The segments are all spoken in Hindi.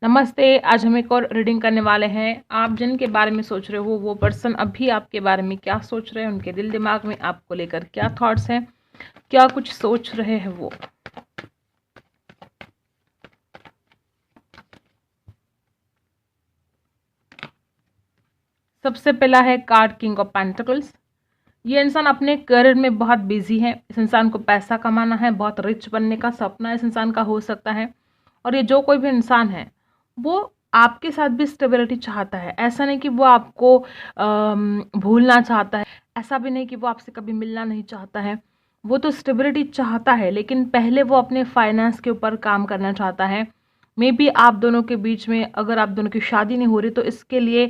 नमस्ते। आज हम एक और रीडिंग करने वाले हैं। आप जिनके बारे में सोच रहे हो वो पर्सन अभी आपके बारे में क्या सोच रहे हैं, उनके दिल दिमाग में आपको लेकर क्या थॉट्स हैं, क्या कुछ सोच रहे हैं वो। सबसे पहला है कार्ड किंग ऑफ पेंटिकल्स। ये इंसान अपने करियर में बहुत बिजी है। इस इंसान को पैसा कमाना है, बहुत रिच बनने का सपना इस इंसान का हो सकता है। और ये जो कोई भी इंसान है वो आपके साथ भी स्टेबिलिटी चाहता है। ऐसा नहीं कि वो आपको भूलना चाहता है, ऐसा भी नहीं कि वो आपसे कभी मिलना नहीं चाहता है। वो तो स्टेबिलिटी चाहता है, लेकिन पहले वो अपने फाइनेंस के ऊपर काम करना चाहता है। मे बी आप दोनों के बीच में अगर आप दोनों की शादी नहीं हो रही तो इसके लिए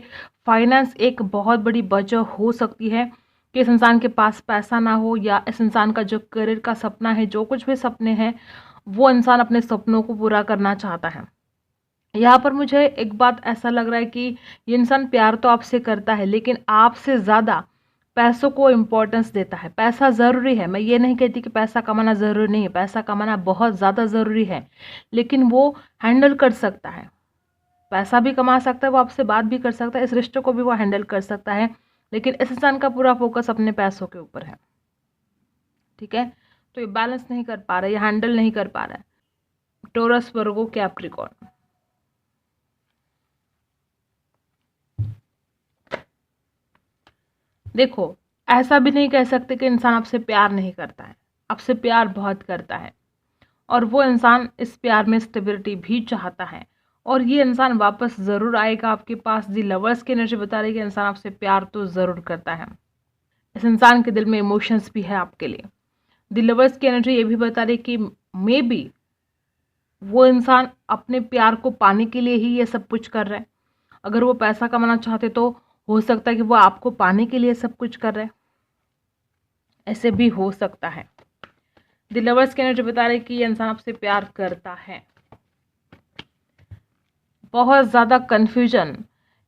फाइनेंस एक बहुत बड़ी वजह हो सकती है कि इस इंसान के पास पैसा ना हो, या इस इंसान का जो करियर का सपना है, जो कुछ भी सपने हैं, वो इंसान अपने सपनों को पूरा करना चाहता है। यहाँ पर मुझे एक बात ऐसा लग रहा है कि ये इंसान प्यार तो आपसे करता है, लेकिन आपसे ज़्यादा पैसों को इम्पोर्टेंस देता है। पैसा ज़रूरी है, मैं ये नहीं कहती कि पैसा कमाना ज़रूरी नहीं है, पैसा कमाना बहुत ज़्यादा ज़रूरी है, लेकिन वो हैंडल कर सकता है। पैसा भी कमा सकता है, वो आपसे बात भी कर सकता है, इस रिश्ते को भी वो हैंडल कर सकता है, लेकिन इस इंसान का पूरा फोकस अपने पैसों के ऊपर है। ठीक है, तो ये बैलेंस नहीं कर पा रहा है, ये हैंडल नहीं कर पा रहा है। टोरस, वर्गो, कैप्रिकॉर्न। देखो, ऐसा भी नहीं कह सकते कि इंसान आपसे प्यार नहीं करता है, आपसे प्यार बहुत करता है। और वो इंसान इस प्यार में स्टेबिलिटी भी चाहता है, और ये इंसान वापस ज़रूर आएगा आपके पास। दी लवर्स की एनर्जी बता रही है कि इंसान आपसे प्यार तो ज़रूर करता है। इस इंसान के दिल में इमोशंस भी है आपके लिए। दी लवर्स की एनर्जी ये भी बता रही है कि मे बी वो इंसान अपने प्यार को पाने के लिए ही ये सब कुछ कर रहा है। अगर वो पैसा कमाना चाहते तो हो सकता है कि वो आपको पाने के लिए सब कुछ कर रहे हैं, ऐसे भी हो सकता है। द लवर्स की एनर्जी बता रही है कि ये इंसान आपसे प्यार करता है। बहुत ज़्यादा कन्फ्यूजन,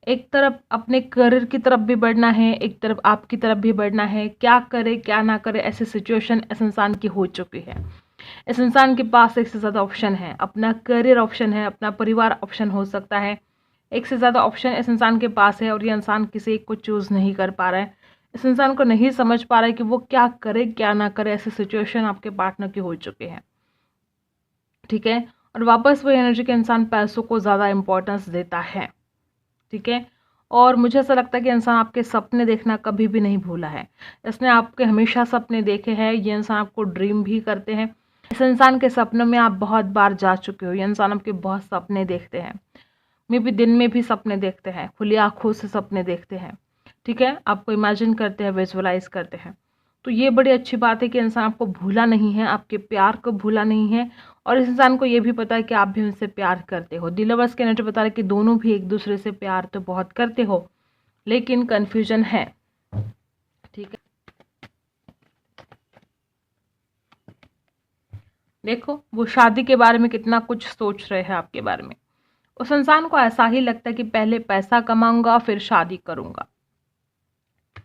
एक तरफ अपने करियर की तरफ भी बढ़ना है, एक तरफ आपकी तरफ भी बढ़ना है, क्या करे क्या ना करे, ऐसी सिचुएशन इस इंसान की हो चुकी है। इस इंसान के पास एक से ज़्यादा ऑप्शन है, अपना करियर ऑप्शन है, अपना परिवार ऑप्शन हो सकता है। एक से ज़्यादा ऑप्शन इस इंसान के पास है, और ये इंसान किसी एक को चूज़ नहीं कर पा रहा है। इस इंसान को नहीं समझ पा रहा है कि वो क्या करे क्या ना करे, ऐसी सिचुएशन आपके पार्टनर की हो चुकी है। ठीक है, और वापस वो एनर्जी के इंसान पैसों को ज़्यादा इम्पोर्टेंस देता है। ठीक है, और मुझे ऐसा लगता है कि इंसान आपके सपने देखना कभी भी नहीं भूला है। इसने आपके हमेशा सपने देखे हैं, ये इंसान आपको ड्रीम भी करते हैं। इस इंसान के सपनों में आप बहुत बार जा चुके हो। ये इंसान आपके बहुत सपने देखते हैं, मे भी दिन में भी सपने देखते हैं, खुली आंखों से सपने देखते हैं। ठीक है, आपको इमेजिन करते हैं, विजुअलाइज करते हैं। तो ये बड़ी अच्छी बात है कि इंसान आपको भूला नहीं है, आपके प्यार को भूला नहीं है, और इस इंसान को ये भी पता है कि आप भी उनसे प्यार करते हो। द लवर्स के एनर्जी बता रहे कि दोनों भी एक दूसरे से प्यार तो बहुत करते हो, लेकिन कन्फ्यूजन है। ठीक है, देखो वो शादी के बारे में कितना कुछ सोच रहे हैं आपके बारे में। उस इंसान को ऐसा ही लगता है कि पहले पैसा कमाऊंगा फिर शादी करूंगा।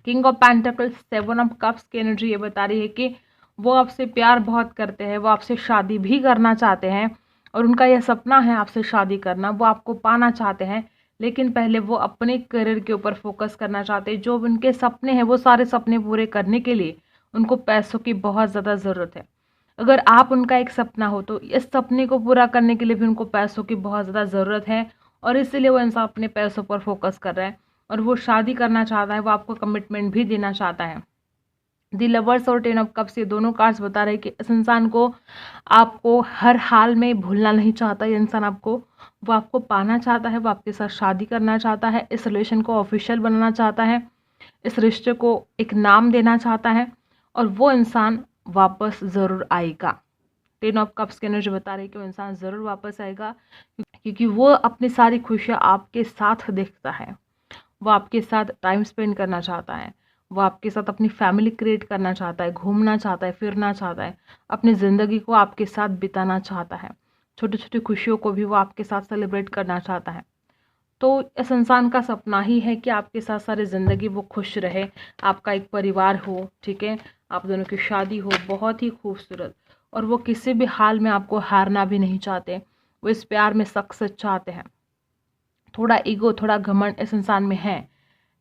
King of pentacles, seven of cups की एनर्जी ये बता रही है कि वो आपसे प्यार बहुत करते हैं, वो आपसे शादी भी करना चाहते हैं, और उनका यह सपना है आपसे शादी करना, वो आपको पाना चाहते हैं। लेकिन पहले वो अपने करियर के ऊपर फोकस करना चाहते हैं। जो उनके सपने हैं वो सारे सपने पूरे करने के लिए उनको पैसों की बहुत ज़्यादा ज़रूरत है। अगर आप उनका एक सपना हो तो इस सपने को पूरा करने के लिए भी उनको पैसों की बहुत ज़्यादा ज़रूरत है, और इसीलिए वो इंसान अपने पैसों पर फोकस कर रहा है, और वो शादी करना चाहता है, वो आपको कमिटमेंट भी देना चाहता है। दी लवर्स और टेन ऑफ कप्स, ये दोनों कार्ड्स बता रहे हैं कि इस इंसान को आपको हर हाल में भूलना नहीं चाहता। ये इंसान आपको, वो आपको पाना चाहता है, वो आपके साथ शादी करना चाहता है, इस रिलेशन को ऑफिशियल बनाना चाहता है, इस रिश्ते को एक नाम देना चाहता है, और वो इंसान वापस ज़रूर आएगा। टेन ऑफ कप्स की एनर्जी बता रही है कि वो इंसान ज़रूर वापस आएगा, क्योंकि वो अपनी सारी खुशियाँ आपके साथ देखता है, वो आपके साथ टाइम स्पेंड करना चाहता है, वो आपके साथ अपनी फैमिली क्रिएट करना चाहता है, घूमना चाहता है, फिरना चाहता है, अपनी ज़िंदगी को आपके साथ बिताना चाहता है, छोटी छोटी खुशियों को भी वो आपके साथ सेलिब्रेट करना चाहता है। तो इस इंसान का सपना ही है कि आपके साथ सारी ज़िंदगी वो खुश रहे, आपका एक परिवार हो। ठीक है, आप दोनों की शादी हो, बहुत ही खूबसूरत, और वो किसी भी हाल में आपको हारना भी नहीं चाहते, वो इस प्यार में सक्सेस चाहते हैं। थोड़ा ईगो, थोड़ा घमंड इस इंसान में है,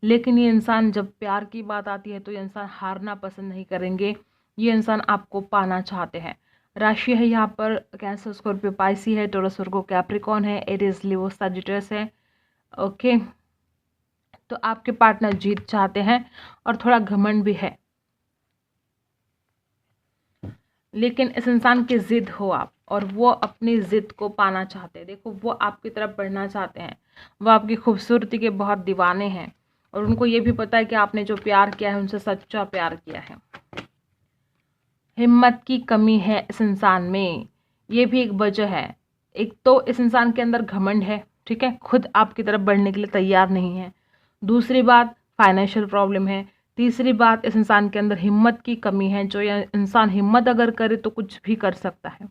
लेकिन ये इंसान जब प्यार की बात आती है तो ये इंसान हारना पसंद नहीं करेंगे। ये इंसान आपको पाना चाहते हैं। राशि है यहाँ पर कैंसर, स्कॉर्पियो, पाइसी है, टॉरस, वर्गो, कैप्रिकॉर्न है, एरीज, लियो, सजिटस है। ओके, तो आपके पार्टनर जीत चाहते हैं और थोड़ा घमंड भी है, लेकिन इस इंसान की जिद हो आप, और वो अपनी जिद को पाना चाहते हैं। देखो, वो आपकी तरफ बढ़ना चाहते हैं, वो आपकी खूबसूरती के बहुत दीवाने हैं, और उनको ये भी पता है कि आपने जो प्यार किया है उनसे सच्चा प्यार किया है। हिम्मत की कमी है इस इंसान में, ये भी एक वजह है। एक तो इस इंसान के अंदर घमंड है, ठीक है, खुद आपकी तरफ बढ़ने के लिए तैयार नहीं है। दूसरी बात, फाइनेंशियल प्रॉब्लम है। तीसरी बात, इस इंसान के अंदर हिम्मत की कमी है। जो यह इंसान हिम्मत अगर करे तो कुछ भी कर सकता है,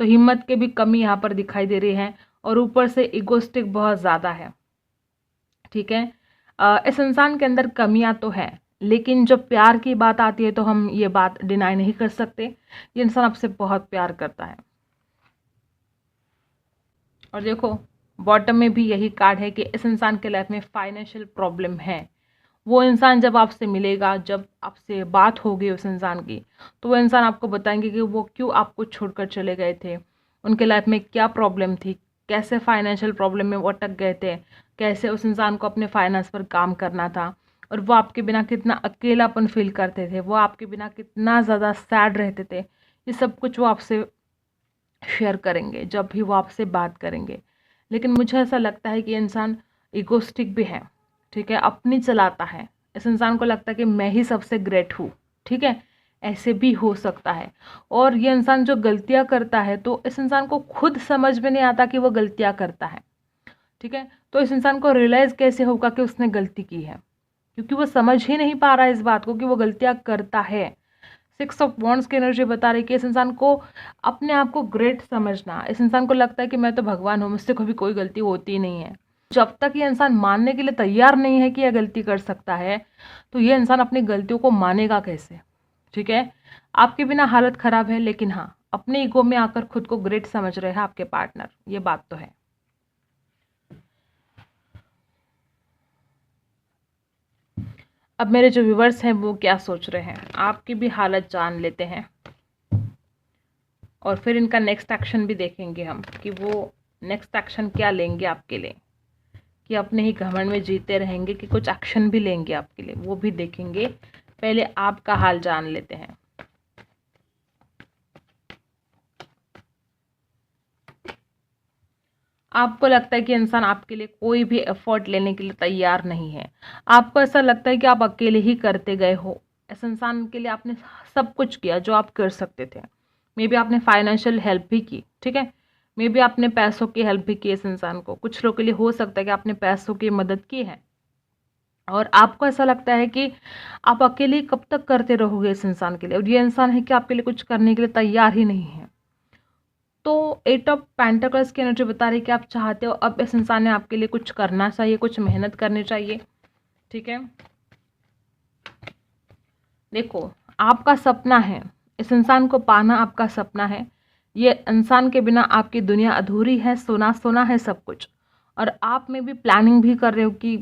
तो हिम्मत की भी कमी यहाँ पर दिखाई दे रही है। और ऊपर से इगोस्टिक बहुत ज़्यादा है, ठीक है। इस इंसान के अंदर कमियां तो है, लेकिन जब प्यार की बात आती है तो हम ये बात डिनाई नहीं कर सकते, ये इंसान आपसे बहुत प्यार करता है। और देखो, बॉटम में भी यही कार्ड है कि इस इंसान के लाइफ में फाइनेंशियल प्रॉब्लम है। वो इंसान जब आपसे मिलेगा, जब आपसे बात होगी उस इंसान की, तो वो इंसान आपको बताएंगे कि वो क्यों आपको छोड़कर चले गए थे, उनके लाइफ में क्या प्रॉब्लम थी, कैसे फाइनेंशियल प्रॉब्लम में वो अटक गए थे, कैसे उस इंसान को अपने फाइनेंस पर काम करना था, और वो आपके बिना कितना अकेलापन फील करते थे, वो आपके बिना कितना ज़्यादा सैड रहते थे। ये सब कुछ वो आपसे शेयर करेंगे जब भी वो आपसे बात करेंगे। लेकिन मुझे ऐसा लगता है कि इंसान इगोस्टिक भी है, ठीक है, अपनी चलाता है। इस इंसान को लगता है कि मैं ही सबसे ग्रेट हूँ, ठीक है, ऐसे भी हो सकता है। और ये इंसान जो गलतियाँ करता है तो इस इंसान को खुद समझ में नहीं आता कि वो गलतियाँ करता है, ठीक है। तो इस इंसान को रियलाइज़ कैसे होगा कि उसने गलती की है, क्योंकि वो समझ ही नहीं पा रहा है इस बात को कि वो गलतियाँ करता है। 6 ऑफ वॉन्ड्स की एनर्जी बता रही है कि इस इंसान को अपने आप को ग्रेट समझना, इस इंसान को लगता है कि मैं तो भगवान हूँ, मुझसे कभी कोई गलती होती ही नहीं है। जब तक ये इंसान मानने के लिए तैयार नहीं है कि यह गलती कर सकता है, तो ये इंसान अपनी गलतियों को मानेगा कैसे, ठीक है। आपके बिना हालत ख़राब है, लेकिन हाँ, अपने ईगो में आकर खुद को ग्रेट समझ रहे हैं आपके पार्टनर, ये बात तो है। अब मेरे जो व्यूवर्स हैं वो क्या सोच रहे हैं, आपकी भी हालत जान लेते हैं, और फिर इनका नेक्स्ट एक्शन भी देखेंगे हम कि वो नेक्स्ट एक्शन क्या लेंगे आपके लिए, कि अपने ही घमंड में जीते रहेंगे कि कुछ एक्शन भी लेंगे आपके लिए, वो भी देखेंगे। पहले आपका हाल जान लेते हैं। आपको लगता है कि इंसान आपके लिए कोई भी एफर्ट लेने के लिए तैयार नहीं है। आपको ऐसा लगता है कि आप अकेले ही करते गए हो। इस इंसान के लिए आपने सब कुछ किया जो आप कर सकते थे। मे बी आपने फाइनेंशियल हेल्प भी की, ठीक है, मे बी आपने पैसों की हेल्प भी की इस इंसान को। कुछ लोगों के लिए हो सकता है कि आपने पैसों की मदद की है, और आपको ऐसा लगता है कि आप अकेले कब तक करते रहोगे इस इंसान के लिए, और ये इंसान है कि आपके लिए कुछ करने के लिए तैयार ही नहीं है। तो 8 ऑफ पेंटिकल्स की एनर्जी बता रही है कि आप चाहते हो अब इस इंसान ने आपके लिए कुछ करना चाहिए, कुछ मेहनत करनी चाहिए, ठीक है। देखो, आपका सपना है, इस इंसान को पाना आपका सपना है। ये इंसान के बिना आपकी दुनिया अधूरी है, सोना सोना है सब कुछ। और आप में भी प्लानिंग भी कर रहे हो कि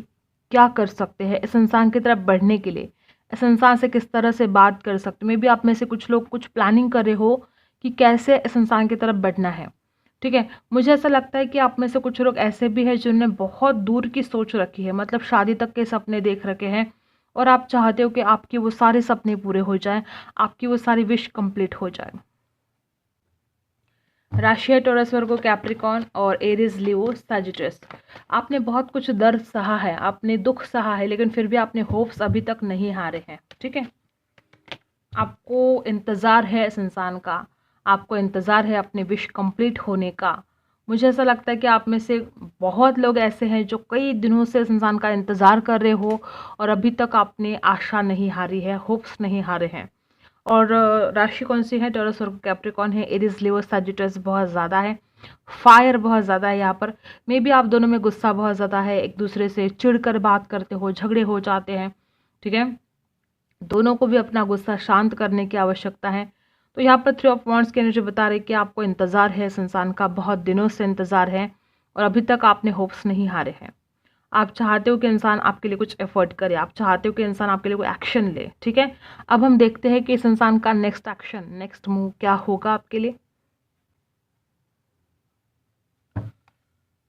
क्या कर सकते हैं इस इंसान की तरफ बढ़ने के लिए, इस इंसान से किस तरह से बात कर सकते हो। मे बी आप में से कुछ लोग कुछ प्लानिंग कर रहे हो कि कैसे इस इंसान की तरफ बढ़ना है, ठीक है। मुझे ऐसा लगता है कि आप में से कुछ लोग ऐसे भी हैं जिन्होंने बहुत दूर की सोच रखी है, मतलब शादी तक के सपने देख रखे हैं, और आप चाहते हो कि आपके वो सारे सपने पूरे हो जाएं, आपकी वो सारी विश कंप्लीट हो जाए। राशि है टॉरस, वर्गो, कैप्रिकॉर्न और एरीज, लियो, सजिटस। आपने बहुत कुछ दर्द सहा है, आपने दुख सहा है, लेकिन फिर भी आपने होप्स अभी तक नहीं हारे हैं, ठीक है। आपको इंतज़ार है इस इंसान का, आपको इंतज़ार है अपने विश कंप्लीट होने का। मुझे ऐसा लगता है कि आप में से बहुत लोग ऐसे हैं जो कई दिनों से इस इंसान का इंतज़ार कर रहे हो, और अभी तक आपने आशा नहीं हारी है, होप्स नहीं हारे हैं। और राशि कौन सी है, टॉरस और कैप्रिकॉर्न है, एरीज, लियो, सजिटस बहुत ज़्यादा है, फायर बहुत ज़्यादा है यहाँ पर। मे बी आप दोनों में गुस्सा बहुत ज़्यादा है, एक दूसरे से चिढ़कर बात करते हो, झगड़े हो जाते हैं, ठीक है। दोनों को भी अपना गुस्सा शांत करने की आवश्यकता है। तो यहाँ पर 3 ऑफ वॉन्ड्स की एनर्जी बता रही है कि आपको इंतज़ार है इस इंसान का, बहुत दिनों से इंतज़ार है, और अभी तक आपने होप्स नहीं हारे हैं। आप चाहते हो कि इंसान आपके लिए कुछ एफर्ट करे, आप चाहते हो कि इंसान आपके लिए कोई एक्शन ले। ठीक है, अब हम देखते हैं कि इस इंसान का नेक्स्ट एक्शन, नेक्स्ट मूव क्या होगा आपके लिए।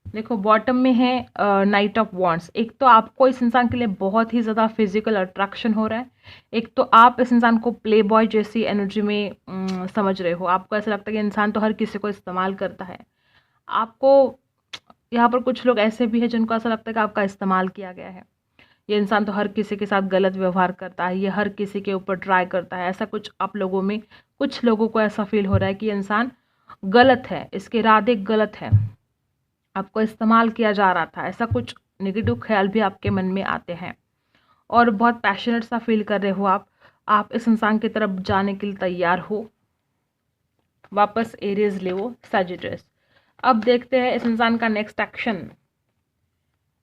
देखो बॉटम में है नाइट ऑफ वॉन्ड्स। एक तो आपको इस इंसान के लिए बहुत ही ज़्यादा फिजिकल अट्रैक्शन हो रहा है, एक तो आप इस इंसान को प्ले बॉय जैसी एनर्जी में समझ रहे हो। आपको ऐसा लगता है कि इंसान तो हर किसी को इस्तेमाल करता है। आपको यहाँ पर कुछ लोग ऐसे भी हैं जिनको ऐसा लगता है कि आपका इस्तेमाल किया गया है। ये इंसान तो हर किसी के साथ गलत व्यवहार करता है, ये हर किसी के ऊपर ट्राई करता है। ऐसा कुछ आप लोगों में, कुछ लोगों को ऐसा फील हो रहा है कि इंसान गलत है, इसके इरादे गलत है, आपको इस्तेमाल किया जा रहा था। ऐसा कुछ नेगेटिव ख्याल भी आपके मन में आते हैं और बहुत पैशनेट सा फील कर रहे हो आप इस इंसान की तरफ जाने के लिए तैयार हो। वापस एरीज ले वो सजिटेरियस। अब देखते हैं इस इंसान का नेक्स्ट एक्शन।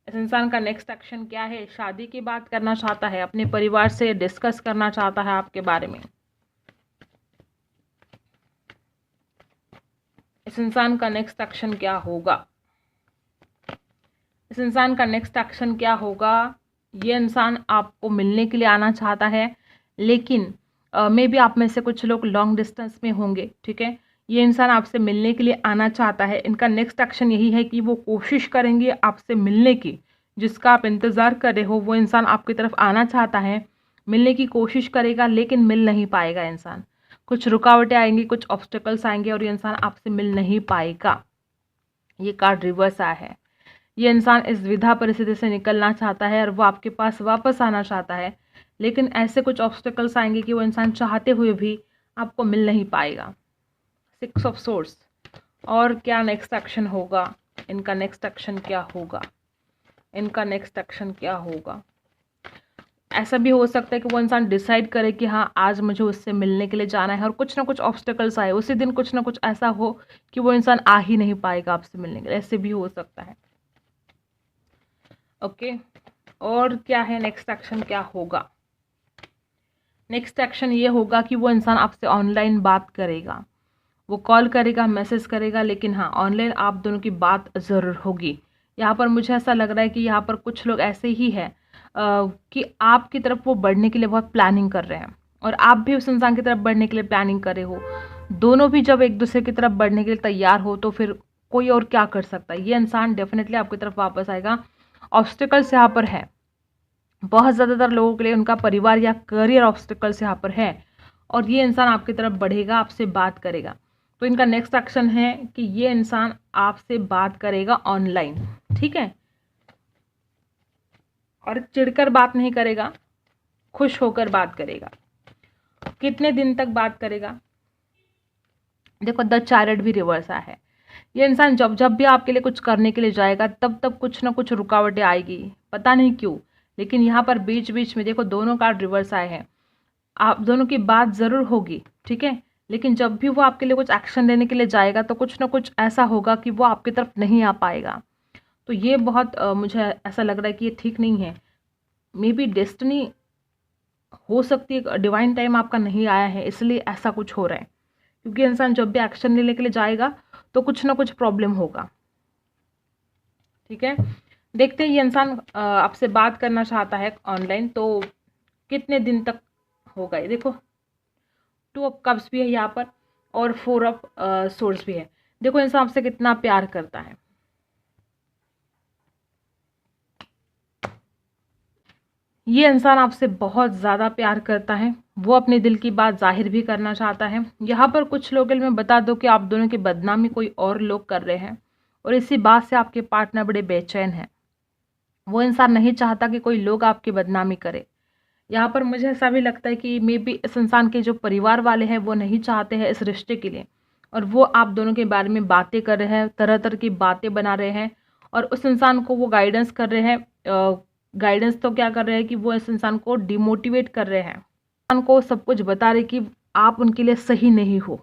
इस इंसान का नेक्स्ट एक्शन क्या है? शादी की बात करना चाहता है, अपने परिवार से डिस्कस करना चाहता है आपके बारे में। इस इंसान का नेक्स्ट एक्शन क्या होगा? इस इंसान का नेक्स्ट एक्शन क्या होगा? ये इंसान आपको मिलने के लिए आना चाहता है, लेकिन मे बी आप में से कुछ लोग लॉन्ग डिस्टेंस में होंगे। ठीक है, ये इंसान आपसे मिलने के लिए आना चाहता है। इनका नेक्स्ट एक्शन यही है कि वो कोशिश करेंगे आपसे मिलने की, जिसका आप इंतज़ार कर रहे हो। वो इंसान आपकी तरफ आना चाहता है, मिलने की कोशिश करेगा, लेकिन मिल नहीं पाएगा इंसान। कुछ रुकावटें आएंगी, कुछ ऑब्स्टेकल्स आएंगे और ये इंसान आपसे मिल नहीं पाएगा। ये कार्ड रिवर्स आया है। ये इंसान इस विधा परिस्थिति से निकलना चाहता है और वो आपके पास वापस आना चाहता है, लेकिन ऐसे कुछ ऑब्स्टेकल्स आएंगे कि वो इंसान चाहते हुए भी आपको मिल नहीं पाएगा। 6 ऑफ सोर्ड्स। और क्या नेक्स्ट एक्शन होगा? इनका नेक्स्ट एक्शन क्या होगा? इनका नेक्स्ट एक्शन क्या होगा? ऐसा भी हो सकता है कि वो इंसान डिसाइड करे कि हाँ, आज मुझे उससे मिलने के लिए जाना है, और कुछ ना कुछ ऑब्स्टेकल्स आए, उसी दिन कुछ ना कुछ ऐसा हो कि वो इंसान आ ही नहीं पाएगा आपसे मिलने के लिए। ऐसे भी हो सकता है। ओके, और क्या है नेक्स्ट एक्शन क्या होगा? नेक्स्ट एक्शन ये होगा कि वो इंसान आपसे ऑनलाइन बात करेगा, वो कॉल करेगा, मैसेज करेगा, लेकिन हाँ, ऑनलाइन आप दोनों की बात ज़रूर होगी। यहाँ पर मुझे ऐसा लग रहा है कि यहाँ पर कुछ लोग ऐसे ही हैं कि आपकी तरफ वो बढ़ने के लिए बहुत प्लानिंग कर रहे हैं और आप भी उस इंसान की तरफ बढ़ने के लिए प्लानिंग कर रहे हो। दोनों भी जब एक दूसरे की तरफ बढ़ने के लिए तैयार हो तो फिर कोई और क्या कर सकता है? ये इंसान डेफिनेटली आपकी तरफ वापस आएगा। ऑब्स्टिकल्स यहाँ पर है, बहुत ज़्यादातर लोगों के लिए उनका परिवार या करियर ऑब्स्टिकल्स यहाँ पर है, और ये इंसान आपकी तरफ बढ़ेगा, आपसे बात करेगा। तो इनका नेक्स्ट एक्शन है कि ये इंसान आपसे बात करेगा ऑनलाइन। ठीक है, और चिढ़कर बात नहीं करेगा, खुश होकर बात करेगा। कितने दिन तक बात करेगा? देखो, द चैरियट भी रिवर्स आया है। ये इंसान जब जब भी आपके लिए कुछ करने के लिए जाएगा, तब तब कुछ ना कुछ रुकावटें आएगी, पता नहीं क्यों। लेकिन यहाँ पर बीच बीच में देखो, दोनों कार्ड रिवर्स आए हैं। आप दोनों की बात ज़रूर होगी, ठीक है, लेकिन जब भी वो आपके लिए कुछ एक्शन लेने के लिए जाएगा तो कुछ ना कुछ ऐसा होगा कि वो आपकी तरफ नहीं आ पाएगा। तो ये बहुत मुझे ऐसा लग रहा है कि ये ठीक नहीं है। मे बी डेस्टिनी हो सकती है, डिवाइन टाइम आपका नहीं आया है, इसलिए ऐसा कुछ हो रहा है। क्योंकि इंसान जब भी एक्शन लेने के लिए जाएगा तो कुछ ना कुछ प्रॉब्लम होगा। ठीक है, देखते हैं ये इंसान आपसे बात करना चाहता है ऑनलाइन, तो कितने दिन तक होगा। ये देखो, 2 ऑफ कप्स भी है यहाँ पर और 4 ऑफ सोर्ड्स भी है। देखो इंसान आपसे कितना प्यार करता है। ये इंसान आपसे बहुत ज़्यादा प्यार करता है, वो अपने दिल की बात जाहिर भी करना चाहता है। यहाँ पर कुछ लोगों में बता दो कि आप दोनों की बदनामी कोई और लोग कर रहे हैं और इसी बात से आपके पार्टनर बड़े बेचैन हैं। वो इंसान नहीं चाहता कि कोई लोग आपकी बदनामी करे। यहाँ पर मुझे ऐसा भी लगता है कि मे बी इस इंसान के जो परिवार वाले हैं वो नहीं चाहते हैं इस रिश्ते के लिए, और वो आप दोनों के बारे में बातें कर रहे हैं, तरह तरह की बातें बना रहे हैं और उस इंसान को वो गाइडेंस कर रहे हैं। गाइडेंस तो क्या कर रहे हैं कि वो इस इंसान को डिमोटिवेट कर रहे हैं, इंसान को सब कुछ बता रहे कि आप उनके लिए सही नहीं हो,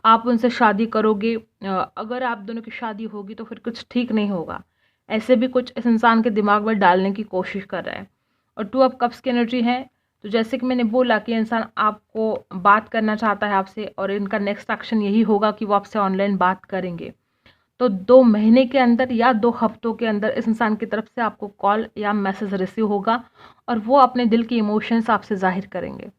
आप उनसे शादी करोगे, अगर आप दोनों की शादी होगी तो फिर कुछ ठीक नहीं होगा। ऐसे भी कुछ इस इंसान के दिमाग में डालने की कोशिश कर रहा है। और 2 ऑफ कप्स की एनर्जी है, तो जैसे कि मैंने बोला कि इंसान आपको बात करना चाहता है आपसे, और इनका नेक्स्ट एक्शन यही होगा कि वो आपसे ऑनलाइन बात करेंगे। तो 2 महीने के अंदर या 2 हफ्तों के अंदर इस इंसान की तरफ से आपको कॉल या मैसेज रिसीव होगा और वो अपने दिल की इमोशंस आपसे ज़ाहिर करेंगे।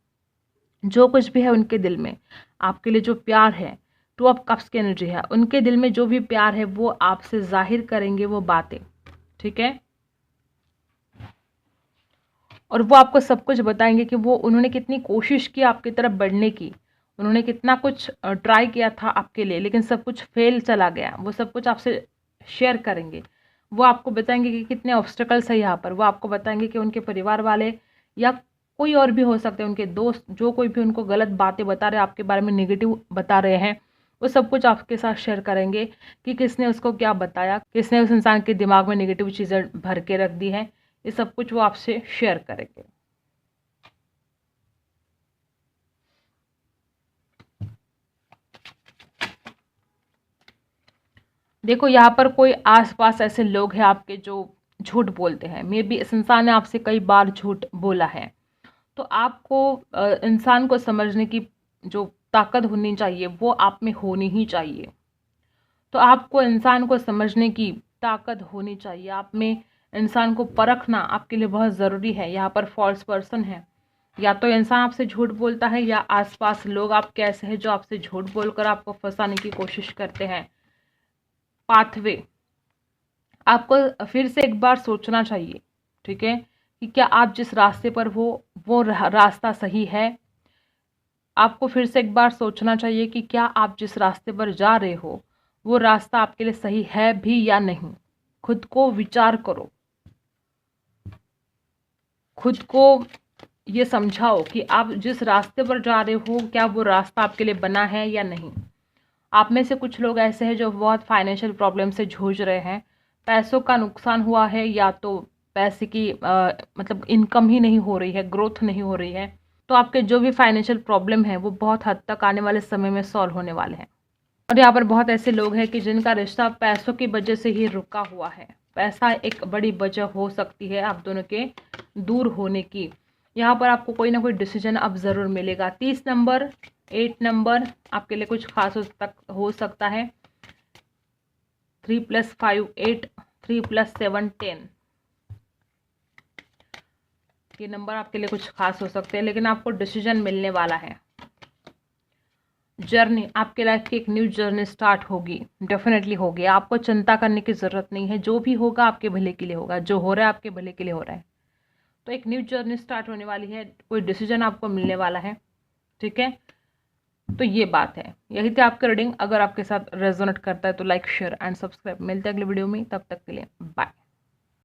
जो कुछ भी है उनके दिल में, आपके लिए जो प्यार है, 2 ऑफ कप्स की एनर्जी है, उनके दिल में जो भी प्यार है वो आपसे ज़ाहिर करेंगे वो बातें, ठीक है? और वो आपको सब कुछ बताएंगे कि वो उन्होंने कितनी कोशिश की आपकी तरफ बढ़ने की, उन्होंने कितना कुछ ट्राई किया था आपके लिए, लेकिन सब कुछ फेल चला गया। वो सब कुछ आपसे शेयर करेंगे। वो आपको बताएंगे कि कितने ऑब्स्टेकल्स है यहाँ पर। वो आपको बताएंगे कि उनके परिवार वाले या कोई और भी हो सकते हैं, उनके दोस्त, जो कोई भी उनको गलत बातें बता रहे हैं, आपके बारे में नेगेटिव बता रहे हैं, वो सब कुछ आपके साथ शेयर करेंगे कि किसने उसको क्या बताया, किसने उस इंसान के दिमाग में नेगेटिव चीज़ें भर के रख दी हैं। ये सब कुछ वो आपसे शेयर करेंगे। देखो यहाँ पर कोई आसपास ऐसे लोग हैं आपके जो झूठ बोलते हैं। मे बी इस इंसान ने आपसे कई बार झूठ बोला है। तो आपको इंसान को समझने की जो ताकत होनी चाहिए वो आप में होनी ही चाहिए। तो आपको इंसान को समझने की ताकत होनी चाहिए आप में। इंसान को परखना आपके लिए बहुत ज़रूरी है। यहाँ पर फॉल्स पर्सन है, या तो इंसान आपसे झूठ बोलता है या आसपास लोग आपके ऐसे हैं जो आपसे झूठ बोलकर आपको फंसाने की कोशिश करते हैं। पाथवे आपको फिर से एक बार सोचना चाहिए, ठीक है, कि क्या आप जिस रास्ते पर वो रास्ता सही है। आपको फिर से एक बार सोचना चाहिए कि क्या आप जिस रास्ते पर जा रहे हो वो रास्ता आपके लिए सही है भी या नहीं। खुद को विचार करो, खुद को ये समझाओ कि आप जिस रास्ते पर जा रहे हो क्या वो रास्ता आपके लिए बना है या नहीं। आप में से कुछ लोग ऐसे हैं जो बहुत फाइनेंशियल प्रॉब्लम से जूझ रहे हैं। पैसों का नुकसान हुआ है, या तो पैसे की मतलब इनकम ही नहीं हो रही है, ग्रोथ नहीं हो रही है। तो आपके जो भी फाइनेंशियल प्रॉब्लम है वो बहुत हद तक आने वाले समय में सॉल्व होने वाले हैं। और यहाँ पर बहुत ऐसे लोग हैं कि जिनका रिश्ता पैसों की वजह से ही रुका हुआ है। पैसा एक बड़ी वजह हो सकती है आप दोनों के दूर होने की। यहाँ पर आपको कोई ना कोई डिसीजन अब ज़रूर मिलेगा। 30 नंबर, 8 नंबर आपके लिए कुछ खास हो सकता है। 3 + 5 8, 3 + 7 10, ये नंबर आपके लिए कुछ खास हो सकते हैं, लेकिन आपको डिसीजन मिलने वाला है। जर्नी, आपके लाइफ की एक न्यू जर्नी स्टार्ट होगी, डेफिनेटली होगी। आपको चिंता करने की ज़रूरत नहीं है। जो भी होगा आपके भले के लिए होगा, जो हो रहा है आपके भले के लिए हो रहा है। तो एक न्यू जर्नी स्टार्ट होने वाली है, कोई डिसीजन आपको मिलने वाला है, ठीक है। तो ये बात है। यही थी आपकी रीडिंग। अगर आपके साथ रेजोनेट करता है तो लाइक, शेयर एंड सब्सक्राइब। मिलते हैं अगले वीडियो में, तब तक के लिए।